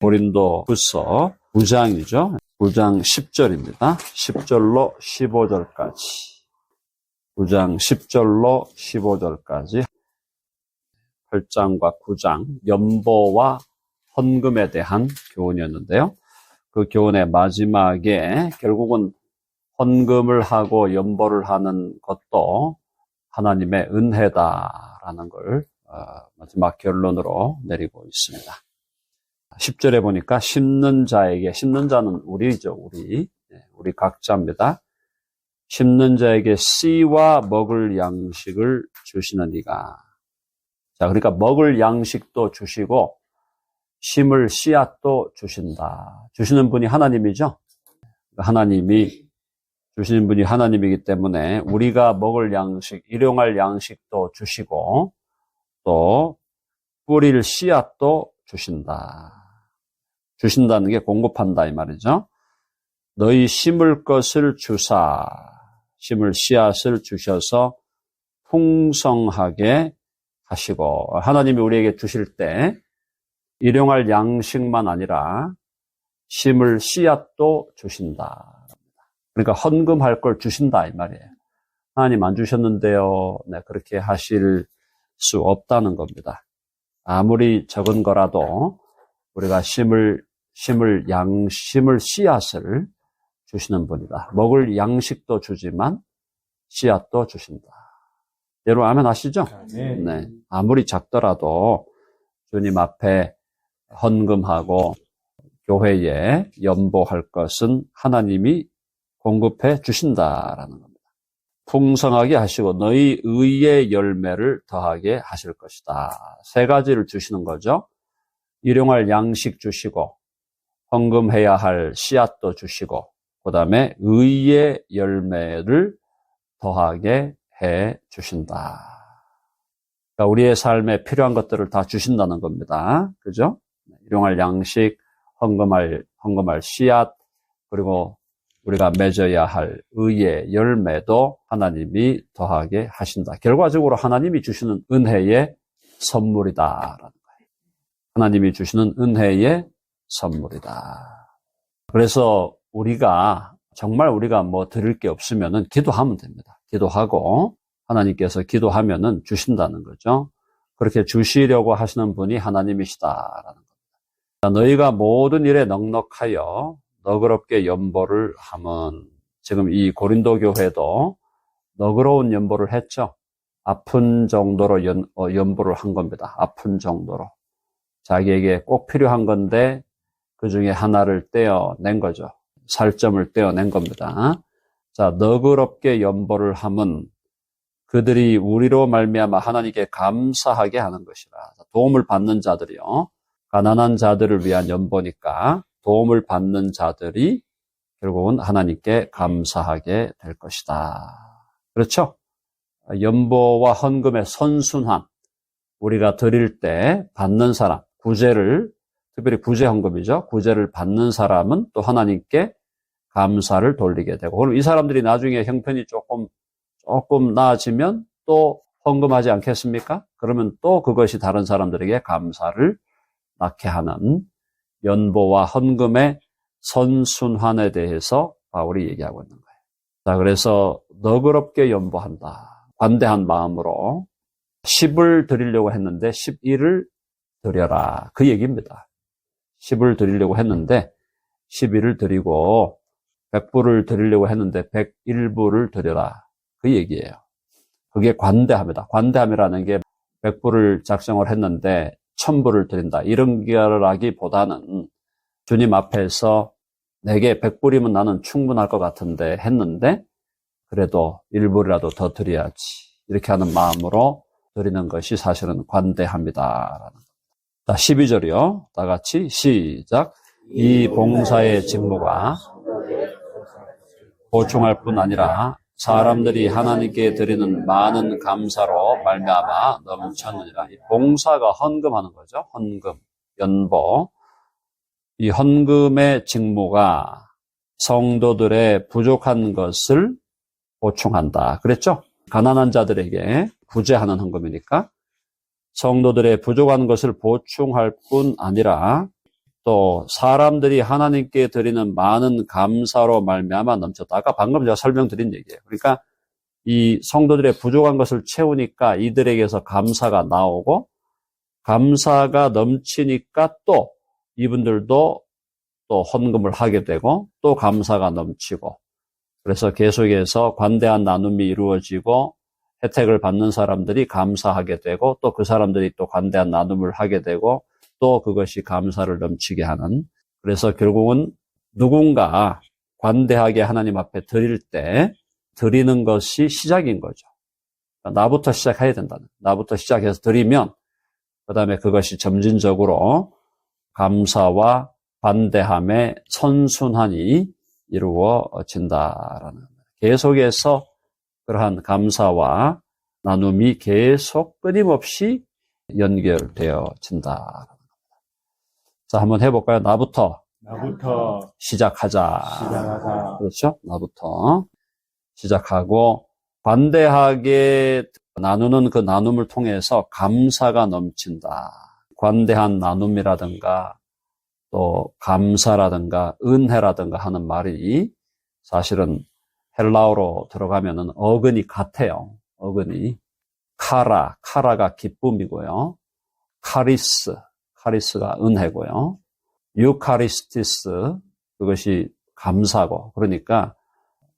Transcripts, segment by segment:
고린도후서 9장이죠. 9장 10절입니다. 10절로 15절까지. 9장 10절로 15절까지 8장과 9장 연보와 헌금에 대한 교훈이었는데요. 그 교훈의 마지막에 결국은 헌금을 하고 연보를 하는 것도 하나님의 은혜다라는 걸 마지막 결론으로 내리고 있습니다. 10절에 보니까 심는 자에게, 심는 자는 우리죠, 우리 각자입니다. 심는 자에게 씨와 먹을 양식을 주시는 이가. 자, 그러니까 먹을 양식도 주시고 심을 씨앗도 주신다. 주시는 분이 하나님이죠. 하나님이 주시는 분이 하나님이기 때문에 우리가 먹을 양식, 일용할 양식도 주시고 또 뿌릴 씨앗도 주신다. 주신다는 게 공급한다 이 말이죠. 너희 심을 것을 주사, 심을 씨앗을 주셔서 풍성하게 하시고, 하나님이 우리에게 주실 때 일용할 양식만 아니라 심을 씨앗도 주신다. 그러니까 헌금할 걸 주신다 이 말이에요. 하나님 안 주셨는데요. 네, 그렇게 하실 수 없다는 겁니다. 아무리 적은 거라도 우리가 심을 씨앗을 주시는 분이다. 먹을 양식도 주지만 씨앗도 주신다. 여러분 아멘 하시죠? 네. 아무리 작더라도 주님 앞에 헌금하고 교회에 연보할 것은 하나님이 공급해 주신다라는 겁니다. 풍성하게 하시고 너희 의의 열매를 더하게 하실 것이다. 세 가지를 주시는 거죠. 일용할 양식 주시고 헌금해야 할 씨앗도 주시고 그 다음에 의의 열매를 더하게 해 주신다. 그러니까 우리의 삶에 필요한 것들을 다 주신다는 겁니다. 그죠? 일용할 양식, 헌금할 씨앗, 그리고 우리가 맺어야 할 의의 열매도 하나님이 더하게 하신다. 결과적으로 하나님이 주시는 은혜의 선물이다라는 거예요. 하나님이 주시는 은혜의 선물이다. 그래서 정말 우리가 뭐 드릴 게 없으면은 기도하면 됩니다. 기도하고 하나님께서 기도하면은 주신다는 거죠. 그렇게 주시려고 하시는 분이 하나님이시다라는 겁니다. 너희가 모든 일에 넉넉하여 너그럽게 연보를 하면, 지금 이 고린도 교회도 너그러운 연보를 했죠. 아픈 정도로 연보를 한 겁니다. 아픈 정도로. 자기에게 꼭 필요한 건데 그 중에 하나를 떼어낸 거죠. 살점을 떼어낸 겁니다. 자, 너그럽게 연보를 하면 그들이 우리로 말미암아 하나님께 감사하게 하는 것이라. 도움을 받는 자들이요. 가난한 자들을 위한 연보니까 도움을 받는 자들이 결국은 하나님께 감사하게 될 것이다. 그렇죠? 연보와 헌금의 선순환. 우리가 드릴 때 받는 사람, 구제를, 특별히 구제 헌금이죠. 구제를 받는 사람은 또 하나님께 감사를 돌리게 되고, 그럼 이 사람들이 나중에 형편이 조금 나아지면 또 헌금하지 않겠습니까? 그러면 또 그것이 다른 사람들에게 감사를 낳게 하는 연보와 헌금의 선순환에 대해서 바울이 얘기하고 있는 거예요. 자, 그래서 너그럽게 연보한다. 관대한 마음으로 10을 드리려고 했는데 11을 드려라. 그 얘기입니다. 10을 드리려고 했는데 11을 드리고 100불을 드리려고 했는데 101불을 드려라. 그 얘기예요. 그게 관대함이다. 관대함이라는 게 100불을 작정을 했는데 1000불을 드린다. 이런 거라기보다는 주님 앞에서 내게 100불이면 나는 충분할 것 같은데 했는데 그래도 1불이라도 더 드려야지. 이렇게 하는 마음으로 드리는 것이 사실은 관대함이다. 자, 12절이요. 다 같이 시작. 이 봉사의 직무가 보충할 뿐 아니라 사람들이 하나님께 드리는 많은 감사로 말미암아 넘쳤느니라. 이 봉사가 헌금하는 거죠. 헌금, 연보. 이 헌금의 직무가 성도들의 부족한 것을 보충한다. 그랬죠? 가난한 자들에게 구제하는 헌금이니까 성도들의 부족한 것을 보충할 뿐 아니라 또 사람들이 하나님께 드리는 많은 감사로 말미암아 넘쳤다. 아까 방금 제가 설명드린 얘기예요. 그러니까 이 성도들의 부족한 것을 채우니까 이들에게서 감사가 나오고, 감사가 넘치니까 또 이분들도 또 헌금을 하게 되고, 또 감사가 넘치고, 그래서 계속해서 관대한 나눔이 이루어지고, 혜택을 받는 사람들이 감사하게 되고, 또 그 사람들이 또 관대한 나눔을 하게 되고, 또 그것이 감사를 넘치게 하는, 그래서 결국은 누군가 관대하게 하나님 앞에 드릴 때 드리는 것이 시작인 거죠. 나부터 시작해야 된다는, 나부터 시작해서 드리면 그 다음에 그것이 점진적으로 감사와 관대함의 선순환이 이루어진다라는, 계속해서 그러한 감사와 나눔이 계속 끊임없이 연결되어진다. 자, 한번 해볼까요? 나부터 시작하자. 그렇죠? 나부터 시작하고, 관대하게 나누는 그 나눔을 통해서 감사가 넘친다. 관대한 나눔이라든가 또 감사라든가 은혜라든가 하는 말이 사실은 헬라어로 들어가면은 어근이 같아요. 어근이. 카라가 기쁨이고요. 카리스가 은혜고요. 유카리스티스, 그것이 감사고, 그러니까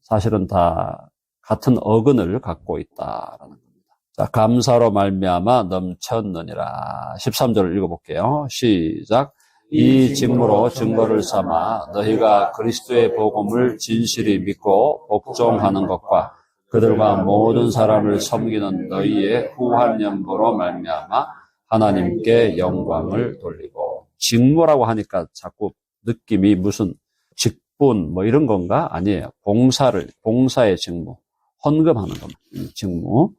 사실은 다 같은 어근을 갖고 있다라는 겁니다. 자, 감사로 말미암아 넘쳤느니라. 13절을 읽어볼게요. 시작. 이 직무로 증거를 삼아 너희가 그리스도의 복음을 진실히 믿고 복종하는 것과 그들과 모든 사람을 섬기는 너희의 후한 연보로 말미암아 하나님께 영광을 돌리고. 직무라고 하니까 자꾸 느낌이 무슨 직분 뭐 이런 건가? 아니에요. 봉사의 직무, 헌금하는 겁니다. 직무.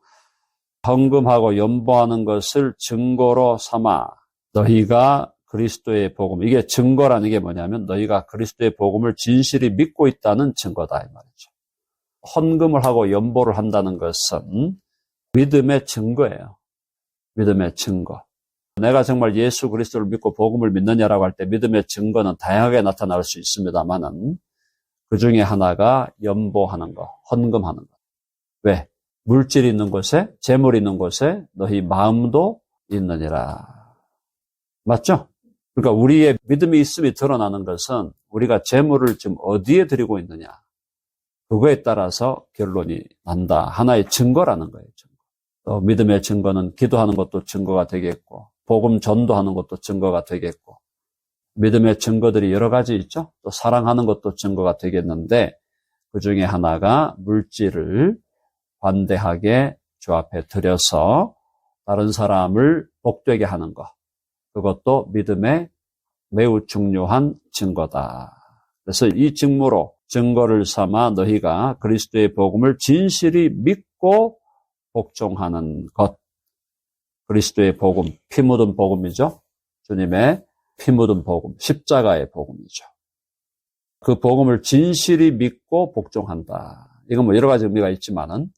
헌금하고 연보하는 것을 증거로 삼아 너희가 그리스도의 복음, 이게 증거라는 게 뭐냐면 너희가 그리스도의 복음을 진실히 믿고 있다는 증거다 이 말이죠. 헌금을 하고 연보를 한다는 것은 믿음의 증거예요. 믿음의 증거. 내가 정말 예수 그리스도를 믿고 복음을 믿느냐라고 할 때 믿음의 증거는 다양하게 나타날 수 있습니다만은 그 중에 하나가 연보하는 거, 헌금하는 거. 왜? 물질이 있는 곳에, 재물이 있는 곳에 너희 마음도 있느니라. 맞죠? 그러니까 우리의 믿음이 있음이 드러나는 것은 우리가 재물을 지금 어디에 드리고 있느냐. 그거에 따라서 결론이 난다. 하나의 증거라는 거예요. 증거. 또 믿음의 증거는 기도하는 것도 증거가 되겠고, 복음 전도하는 것도 증거가 되겠고, 믿음의 증거들이 여러 가지 있죠. 또 사랑하는 것도 증거가 되겠는데 그 중에 하나가 물질을 관대하게 주 앞에 드려서 다른 사람을 복되게 하는 것. 그것도 믿음의 매우 중요한 증거다. 그래서 이 직무로 증거를 삼아 너희가 그리스도의 복음을 진실히 믿고 복종하는 것. 그리스도의 복음, 피 묻은 복음이죠. 주님의 피 묻은 복음, 십자가의 복음이죠. 그 복음을 진실히 믿고 복종한다. 이건 뭐 여러 가지 의미가 있지만은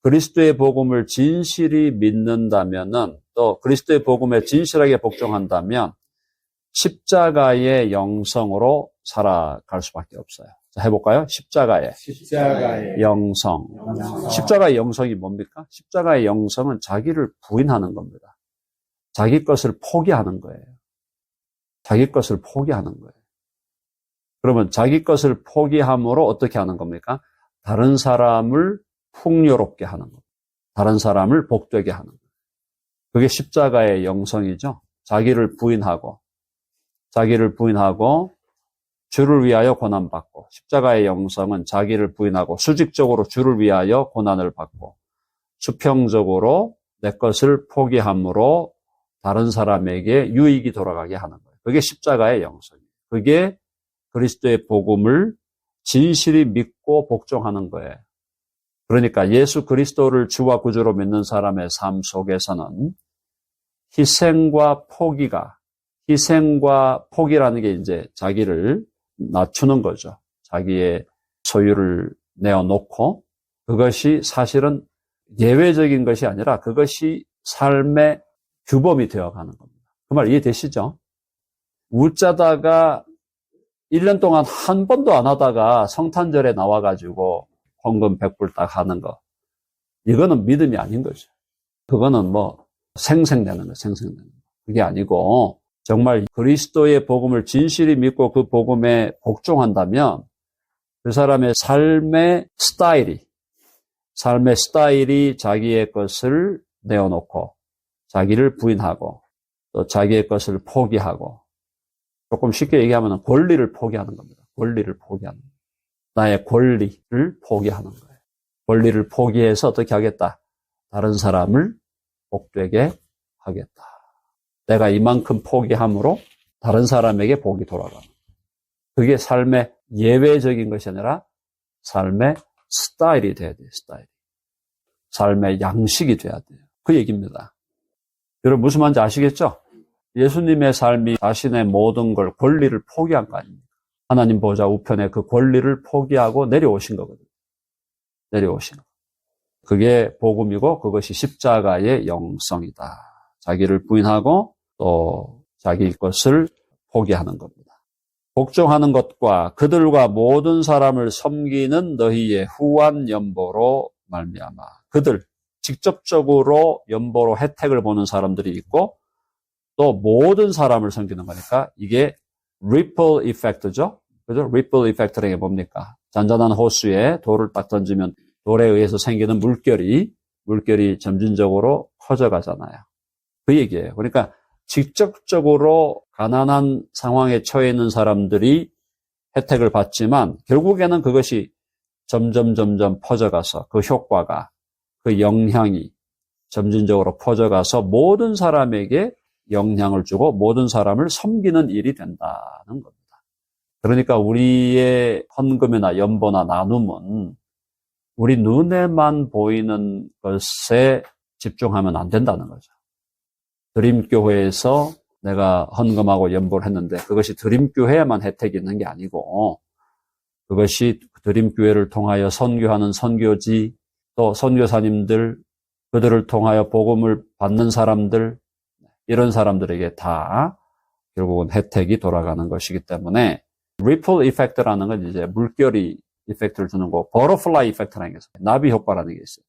그리스도의 복음을 진실히 믿는다면은 또 그리스도의 복음에 진실하게 복종한다면 십자가의 영성으로 살아갈 수밖에 없어요. 자, 해볼까요? 십자가의 영성. 십자가의 영성이 뭡니까? 십자가의 영성은 자기를 부인하는 겁니다. 자기 것을 포기하는 거예요. 자기 것을 포기하는 거예요. 그러면 자기 것을 포기함으로 어떻게 하는 겁니까? 다른 사람을 풍요롭게 하는 겁니다. 다른 사람을 복되게 하는 거예요. 그게 십자가의 영성이죠. 자기를 부인하고 주를 위하여 고난받고, 십자가의 영성은 자기를 부인하고 수직적으로 주를 위하여 고난을 받고 수평적으로 내 것을 포기함으로 다른 사람에게 유익이 돌아가게 하는 거예요. 그게 십자가의 영성이에요. 그게 그리스도의 복음을 진실히 믿고 복종하는 거예요. 그러니까 예수 그리스도를 주와 구주로 믿는 사람의 삶 속에서는 희생과 포기라는 게 이제 자기를 낮추는 거죠. 자기의 소유를 내어놓고, 그것이 사실은 예외적인 것이 아니라 그것이 삶의 규범이 되어가는 겁니다. 그 말 이해되시죠? 웃자다가 1년 동안 한 번도 안 하다가 성탄절에 나와가지고 헌금 100불 딱 하는 거. 이거는 믿음이 아닌 거죠. 그거는 뭐 생생되는 거, 생생되는 거. 그게 아니고 정말 그리스도의 복음을 진실히 믿고 그 복음에 복종한다면 그 사람의 삶의 스타일이 자기의 것을 내어놓고 자기를 부인하고 또 자기의 것을 포기하고 조금 쉽게 얘기하면 권리를 포기하는 겁니다. 권리를 포기하는 거예요. 나의 권리를 포기하는 거예요. 권리를 포기해서 어떻게 하겠다? 다른 사람을 복되게 하겠다. 내가 이만큼 포기함으로 다른 사람에게 복이 돌아가는 거예요. 그게 삶의 예외적인 것이 아니라 삶의 스타일이 돼야 돼요. 스타일. 삶의 양식이 돼야 돼요. 그 얘기입니다. 여러분 무슨 말인지 아시겠죠? 예수님의 삶이 자신의 모든 걸 권리를 포기한 거 아닙니까? 하나님 보좌 우편에 그 권리를 포기하고 내려오신 거거든요. 내려오신 거. 그게 복음이고 그것이 십자가의 영성이다. 자기를 부인하고 또 자기 것을 포기하는 겁니다. 복종하는 것과 그들과 모든 사람을 섬기는 너희의 후한 연보로 말미암아. 그들, 직접적으로 연보로 혜택을 보는 사람들이 있고 또 모든 사람을 섬기는 거니까 이게 ripple effect죠. 그죠? ripple effect라는 게 뭡니까? 잔잔한 호수에 돌을 딱 던지면 돌에 의해서 생기는 물결이 점진적으로 커져가잖아요. 그 얘기예요. 그러니까 직접적으로 가난한 상황에 처해 있는 사람들이 혜택을 받지만 결국에는 그것이 점점 퍼져가서 그 효과가, 그 영향이 점진적으로 퍼져가서 모든 사람에게 영향을 주고 모든 사람을 섬기는 일이 된다는 겁니다. 그러니까 우리의 헌금이나 연보나 나눔은 우리 눈에만 보이는 것에 집중하면 안 된다는 거죠. 드림교회에서 내가 헌금하고 연보를 했는데 그것이 드림교회에만 혜택이 있는 게 아니고 그것이 드림교회를 통하여 선교하는 선교지 또 선교사님들 그들을 통하여 복음을 받는 사람들 이런 사람들에게 다 결국은 혜택이 돌아가는 것이기 때문에 ripple effect라는 건 이제 물결이 이펙트를 주는 거, 버터플라이 이펙트라는 게 있어요. 나비 효과라는 게 있어요.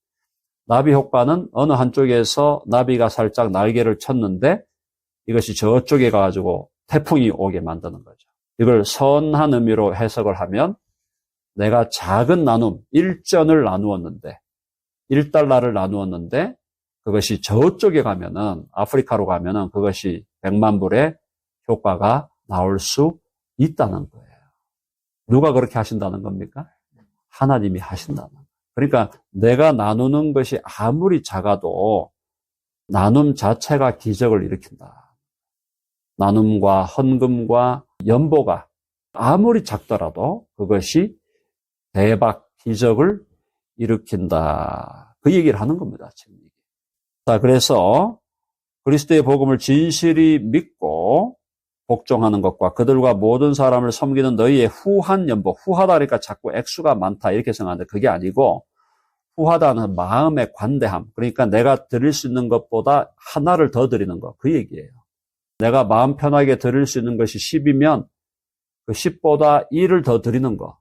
나비 효과는 어느 한쪽에서 나비가 살짝 날개를 쳤는데 이것이 저쪽에 가가지고 태풍이 오게 만드는 거죠. 이걸 선한 의미로 해석을 하면 내가 작은 나눔, 1전을 나누었는데 1달러를 나누었는데 그것이 저쪽에 가면은 아프리카로 가면은 그것이 100만 불의 효과가 나올 수 있다는 거예요. 누가 그렇게 하신다는 겁니까? 하나님이 하신다는 거예요. 그러니까 내가 나누는 것이 아무리 작아도 나눔 자체가 기적을 일으킨다. 나눔과 헌금과 연보가 아무리 작더라도 그것이 대박 기적을 일으킨다. 그 얘기를 하는 겁니다. 지금. 자, 그래서 그리스도의 복음을 진실히 믿고 복종하는 것과 그들과 모든 사람을 섬기는 너희의 후한 연보. 후하다 그러니까 자꾸 액수가 많다 이렇게 생각하는데 그게 아니고 후하다는 마음의 관대함. 그러니까 내가 드릴 수 있는 것보다 하나를 더 드리는 거. 그 얘기예요. 내가 마음 편하게 드릴 수 있는 것이 10이면 그 10보다 1을 더 드리는 거.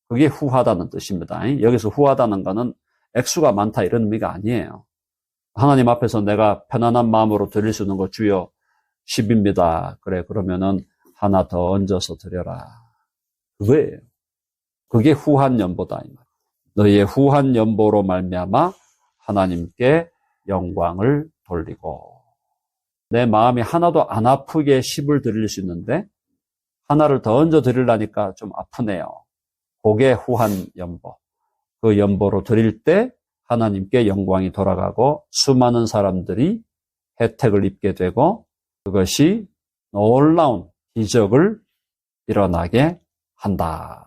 그게 후하다는 뜻입니다. 여기서 후하다는 거는 액수가 많다 이런 의미가 아니에요. 하나님 앞에서 내가 편안한 마음으로 드릴 수 있는 거 주여 10입니다. 그래 그러면은 하나 더 얹어서 드려라. 그거예요. 그게 후한 연보다. 너희의 후한 연보로 말미암아 하나님께 영광을 돌리고 내 마음이 하나도 안 아프게 10을 드릴 수 있는데 하나를 더 얹어 드리려니까 좀 아프네요. 그게 후한 연보. 그 연보로 드릴 때 하나님께 영광이 돌아가고 수많은 사람들이 혜택을 입게 되고 그것이 놀라운 기적을 일어나게 한다.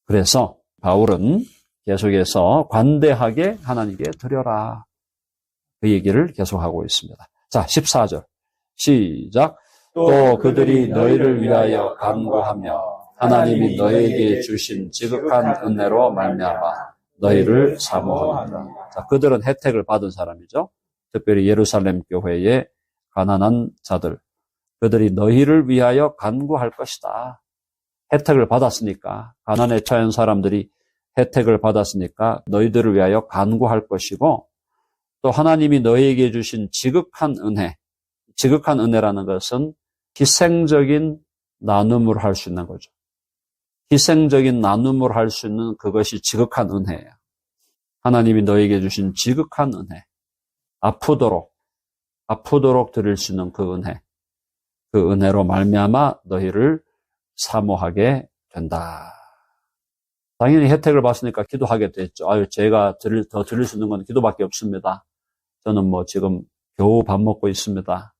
그래서 바울은 계속해서 관대하게 하나님께 드려라. 그 얘기를 계속하고 있습니다. 자, 14절. 시작. 또 그들이 너희를 위하여 간구하며 하나님이 너희에게 주신 지극한 은혜로 말미암아 너희를 사모하노라. 자, 그들은 혜택을 받은 사람이죠. 특별히 예루살렘 교회의 가난한 자들. 그들이 너희를 위하여 간구할 것이다. 혜택을 받았으니까, 가난에 처한 사람들이 혜택을 받았으니까 너희들을 위하여 간구할 것이고, 또 하나님이 너희에게 주신 지극한 은혜, 지극한 은혜라는 것은 희생적인 나눔을 할 수 있는 거죠. 희생적인 나눔을 할 수 있는 그것이 지극한 은혜예요. 하나님이 너희에게 주신 지극한 은혜, 아프도록 드릴 수 있는 그 은혜, 그 은혜로 말미암아 너희를 사모하게 된다. 당연히 혜택을 받으니까 기도하게 됐죠. 제가 더 드릴 수 있는 건 기도밖에 없습니다. 저는 지금 겨우 밥 먹고 있습니다.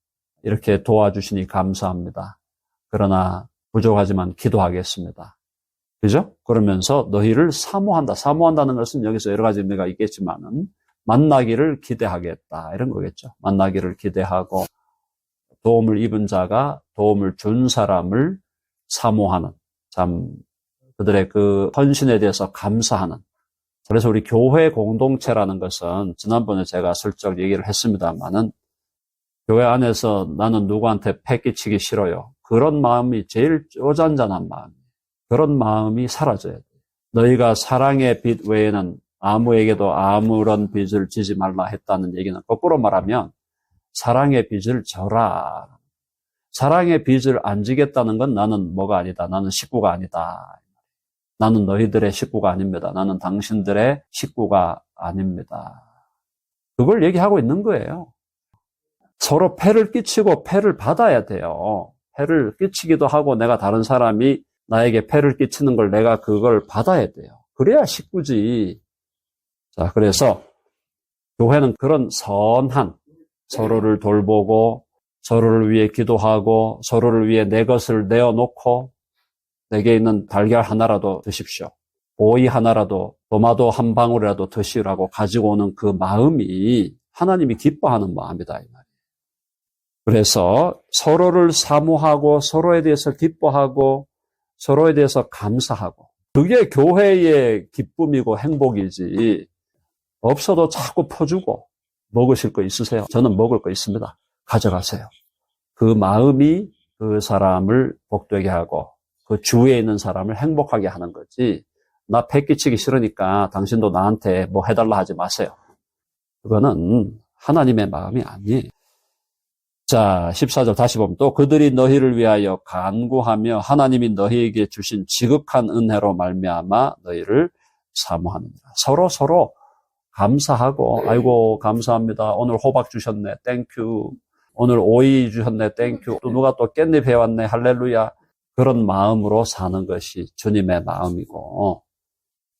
이렇게 도와주시니 감사합니다. 그러나 부족하지만 기도하겠습니다. 그죠? 그러면서 너희를 사모한다. 사모한다는 것은 여기서 여러 가지 의미가 있겠지만은 만나기를 기대하겠다. 이런 거겠죠. 만나기를 기대하고 도움을 입은 자가 도움을 준 사람을 사모하는, 참 그들의 그 헌신에 대해서 감사하는. 그래서 우리 교회 공동체라는 것은 지난번에 제가 슬쩍 얘기를 했습니다만은 교회 안에서 나는 누구한테 패 끼치기 싫어요. 그런 마음이 제일 쪼잔잔한 마음이에요. 그런 마음이 사라져야 돼요. 너희가 사랑의 빚 외에는 아무에게도 아무런 빚을 지지 말라 했다는 얘기는 거꾸로 말하면 사랑의 빚을 져라. 사랑의 빚을 안 지겠다는 건 나는 뭐가 아니다. 나는 식구가 아니다. 나는 너희들의 식구가 아닙니다. 나는 당신들의 식구가 아닙니다. 그걸 얘기하고 있는 거예요. 서로 폐를 끼치고 폐를 받아야 돼요. 폐를 끼치기도 하고 내가 다른 사람이 나에게 폐를 끼치는 걸 내가 그걸 받아야 돼요. 그래야 식구지. 자, 그래서 교회는 그런 선한 서로를 돌보고 서로를 위해 기도하고 서로를 위해 내 것을 내어놓고 내게 있는 달걀 하나라도 드십시오. 오이 하나라도 도마도 한 방울이라도 드시라고 가지고 오는 그 마음이 하나님이 기뻐하는 마음이다 이 말이에요. 그래서 서로를 사모하고 서로에 대해서 기뻐하고 서로에 대해서 감사하고 그게 교회의 기쁨이고 행복이지. 없어도 자꾸 퍼주고 먹으실 거 있으세요? 저는 먹을 거 있습니다. 가져가세요. 그 마음이 그 사람을 복되게 하고 그 주위에 있는 사람을 행복하게 하는 거지. 나 배 끼치기 싫으니까 당신도 나한테 뭐 해달라 하지 마세요. 그거는 하나님의 마음이 아니에요. 자, 14절 다시 보면 또 그들이 너희를 위하여 간구하며 하나님이 너희에게 주신 지극한 은혜로 말미암아 너희를 사모하느니라. 서로 감사하고 아이고 감사합니다. 오늘 호박 주셨네. 땡큐. 오늘 오이 주셨네. 땡큐. 또 누가 또 깻잎 해왔네. 할렐루야. 그런 마음으로 사는 것이 주님의 마음이고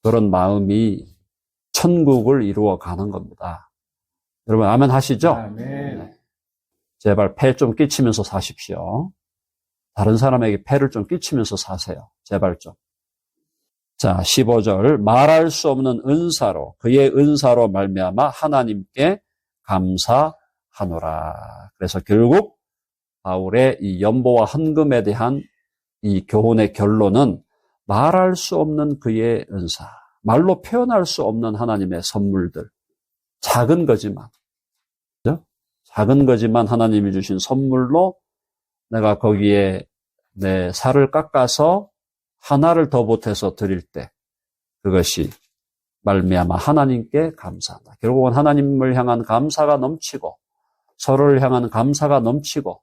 그런 마음이 천국을 이루어가는 겁니다. 여러분 아멘 하시죠? 아멘. 네. 제발 폐 좀 끼치면서 사십시오. 다른 사람에게 폐를 좀 끼치면서 사세요. 제발 좀. 자, 15절 말할 수 없는 은사로 그의 은사로 말미암아 하나님께 감사하노라. 그래서 결국 바울의 이 연보와 헌금에 대한 이 교훈의 결론은 말할 수 없는 그의 은사, 말로 표현할 수 없는 하나님의 선물들, 작은 거지만, 그죠? 작은 거지만 하나님이 주신 선물로 내가 거기에 내 살을 깎아서 하나를 더 보태서 드릴 때 그것이 말미암아 하나님께 감사한다. 결국은 하나님을 향한 감사가 넘치고 서로를 향한 감사가 넘치고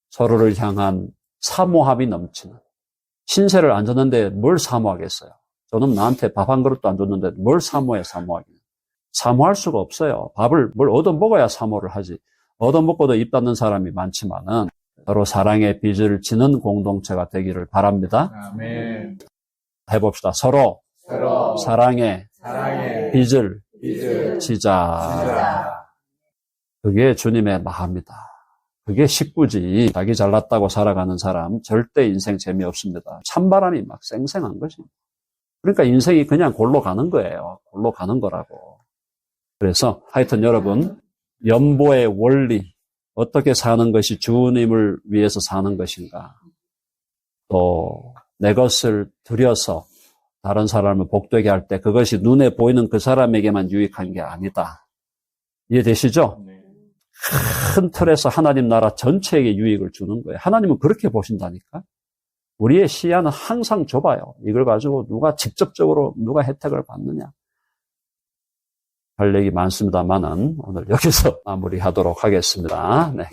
서로를 향한 사모함이 넘치는. 신세를 안 줬는데 뭘 사모하겠어요? 저는 나한테 밥 한 그릇도 안 줬는데 뭘 사모해 사모하기는. 사모할 수가 없어요. 밥을 뭘 얻어먹어야 사모를 하지. 얻어먹고도 입 닫는 사람이 많지만은 서로 사랑의 빚을 지는 공동체가 되기를 바랍니다. 아멘. 해봅시다. 서로 사랑의 빚을 지자. 그게 주님의 마음이다. 그게 식구지. 자기 잘났다고 살아가는 사람 절대 인생 재미없습니다. 찬바람이 막 쌩쌩한 거지. 그러니까 인생이 그냥 골로 가는 거예요. 골로 가는 거라고. 그래서 하여튼 여러분 연보의 원리 어떻게 사는 것이 주님을 위해서 사는 것인가. 또 내 것을 들여서 다른 사람을 복되게 할 때 그것이 눈에 보이는 그 사람에게만 유익한 게 아니다. 이해되시죠? 네. 큰 틀에서 하나님 나라 전체에게 유익을 주는 거예요. 하나님은 그렇게 보신다니까. 우리의 시야는 항상 좁아요. 이걸 가지고 누가 직접적으로 누가 혜택을 받느냐. 할 얘기 많습니다만은 오늘 여기서 마무리하도록 하겠습니다. 네.